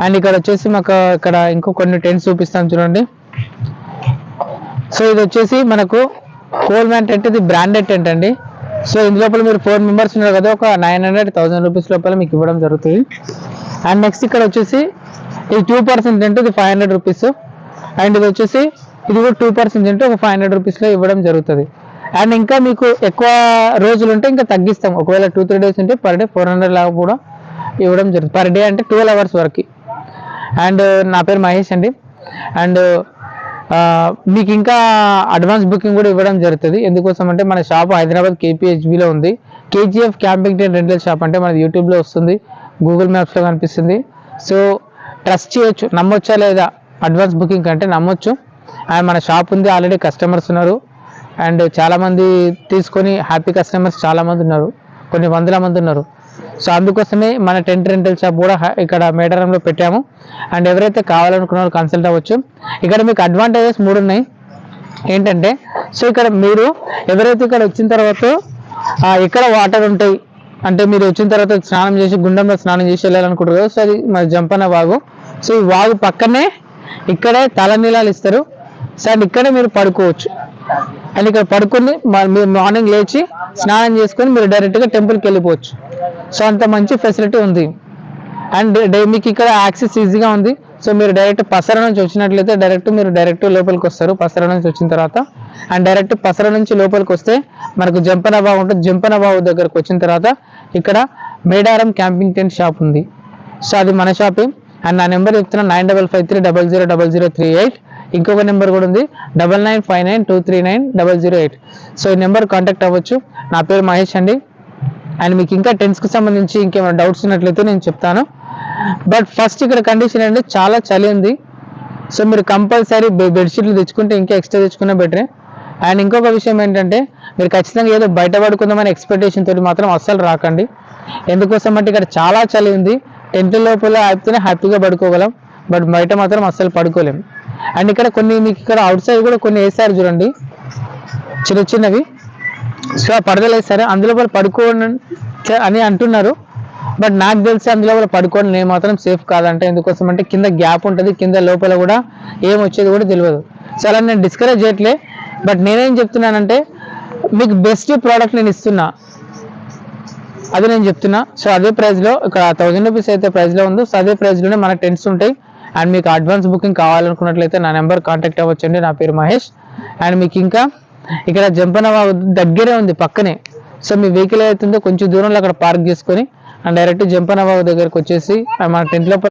And ఇక్కడ వచ్చేసి మాకు ఇక్కడ ఇంకో కొన్ని టెంట్స్ చూపిస్తాం చూడండి. సో ఇది వచ్చేసి మనకు కోల్మ్యాన్ టెంట్, ఇది బ్రాండెడ్ టెంట్ అండి. సో ఇందులోపల మీరు 4 మెంబర్స్ ఉన్నారు కదా, ఒక 900-1000 రూపీస్ లోపల మీకు ఇవ్వడం జరుగుతుంది. అండ్ నెక్స్ట్ ఇక్కడ వచ్చేసి ఇది 2% టెంట్, ఇది 500 రూపీస్. అండ్ ఇది వచ్చేసి ఇది కూడా 2% టెంట్, ఒక 500 రూపీస్లో ఇవ్వడం జరుగుతుంది. అండ్ ఇంకా మీకు ఎక్కువ రోజులు ఉంటే ఇంకా తగ్గిస్తాం. ఒకవేళ 2-3 డేస్ ఉంటే పర్ డే 400 లాగా కూడా ఇవ్వడం జరుగుతుంది. పర్ డే అంటే 12 అవర్స్ వరకు. అండ్ నా పేరు మహేష్ అండి. అండ్ మీకు ఇంకా అడ్వాన్స్ బుకింగ్ కూడా ఇవ్వడం జరుగుతుంది. ఎందుకోసం అంటే మన షాప్ హైదరాబాద్ KPHBలో ఉంది. KGF camping tent rental shop అంటే మనది యూట్యూబ్లో వస్తుంది, గూగుల్ మ్యాప్స్లో కనిపిస్తుంది. సో ట్రస్ట్ చేయొచ్చు, నమ్మొచ్చా లేదా అడ్వాన్స్ బుకింగ్ అంటే నమ్మొచ్చు. అండ్ మన షాప్ ఉంది, ఆల్రెడీ కస్టమర్స్ ఉన్నారు. అండ్ చాలామంది తీసుకొని హ్యాపీ కస్టమర్స్ చాలామంది ఉన్నారు, కొన్ని వందల మంది ఉన్నారు. సో అందుకోసమే మన టెంట్ రెంటల్ షాప్ కూడా ఇక్కడ మేడారంలో పెట్టాము. అండ్ ఎవరైతే కావాలనుకున్నారో కన్సల్ట్ అవ్వచ్చు. ఇక్కడ మీకు అడ్వాంటేజెస్ 3 ఉన్నాయి. ఏంటంటే సో ఇక్కడ మీరు ఎవరైతే ఇక్కడ వచ్చిన తర్వాత ఇక్కడ వాటర్ ఉంటాయి అంటే మీరు వచ్చిన తర్వాత స్నానం చేసి గుండంలో స్నానం చేసి వెళ్ళాలనుకుంటారు కదా, సో అది మన జంపన్న వాగు. సో ఈ వాగు పక్కనే ఇక్కడే తలనీలాలు ఇస్తారు. సో అండ్ ఇక్కడే మీరు పడుకోవచ్చు. అండ్ ఇక్కడ పడుకొని మీరు మార్నింగ్ లేచి స్నానం చేసుకొని మీరు డైరెక్ట్గా టెంపుల్కి వెళ్ళిపోవచ్చు. సో అంత మంచి ఫెసిలిటీ ఉంది. అండ్ మీకు ఇక్కడ యాక్సెస్ ఈజీగా ఉంది. సో మీరు డైరెక్ట్ పసర నుంచి వచ్చినట్లయితే మీరు డైరెక్ట్ లోపలికి వస్తారు. పసర నుంచి వచ్చిన తర్వాత అండ్ డైరెక్ట్ పసర నుంచి లోపలికి వస్తే మనకు జంపన బావు ఉంటుంది. జంపన బావు దగ్గరకు వచ్చిన తర్వాత ఇక్కడ మేడారం క్యాంపింగ్ టెంట్ షాప్ ఉంది. సో అది మన షాపే. అండ్ నా నెంబర్ చెప్తున్నా 9553000038. ఇంకొక నెంబర్ కూడా ఉంది 9959239008. సో ఈ నెంబర్ కాంటాక్ట్ అవ్వచ్చు. నా పేరు మహేష్ అండి. అండ్ మీకు ఇంకా టెంట్స్కి సంబంధించి ఇంకేమైనా డౌట్స్ ఉన్నట్లయితే నేను చెప్తాను. బట్ ఫస్ట్ ఇక్కడ కండిషన్ అండి, చాలా చలి ఉంది. సో మీరు కంపల్సరీ బెడ్షీట్లు తెచ్చుకుంటే ఇంకా ఎక్స్ట్రా తెచ్చుకున్నా బెటరే. అండ్ ఇంకొక విషయం ఏంటంటే మీరు ఖచ్చితంగా ఏదో బయట పడుకుందామని ఎక్స్పెక్టేషన్ తోటి మాత్రం అస్సలు రాకండి. ఎందుకోసం అంటే ఇక్కడ చాలా చలి ఉంది. టెంట్ లోపల ఆపితేనే హ్యాపీగా పడుకోగలం, బట్ బయట మాత్రం అస్సలు పడుకోలేం. అండ్ ఇక్కడ కొన్ని మీకు ఇక్కడ అవుట్ సైడ్ కూడా కొన్ని వేసారు చూడండి, చిన్న చిన్నవి. సో ఆ పడదలు వేస్తారు, అందులో పడుకోండి అని అంటున్నారు. బట్ నాకు తెలిసి అందులో పడుకోండి నేను మాత్రం సేఫ్ కాదంటే. ఎందుకోసం అంటే కింద గ్యాప్ ఉంటుంది, కింద లోపల కూడా ఏం వచ్చేది కూడా తెలియదు. సో అలా నేను డిస్కరేజ్ చేయట్లే. బట్ నేనేం చెప్తున్నానంటే మీకు బెస్ట్ ప్రోడక్ట్ నేను ఇస్తున్నా, అది నేను చెప్తున్నా. సో అదే ప్రైస్లో ఇక్కడ 1000 రూపీస్ అయితే ప్రైస్లో ఉందో, సో అదే ప్రైస్లోనే మన టెంట్స్ ఉంటాయి. అండ్ మీకు అడ్వాన్స్ బుకింగ్ కావాలనుకున్నట్లయితే నా నెంబర్ కాంటాక్ట్ అవ్వచ్చండి. నా పేరు మహేష్. అండ్ మీకు ఇంకా ఇక్కడ జంపన దగ్గరే ఉంది పక్కనే. సో మీ వెహికల్ అవుతుందో కొంచెం దూరంలో అక్కడ పార్క్ చేసుకొని అండ్ డైరెక్ట్ జంపన బాగు దగ్గరకు వచ్చేసి మన టెంట్లో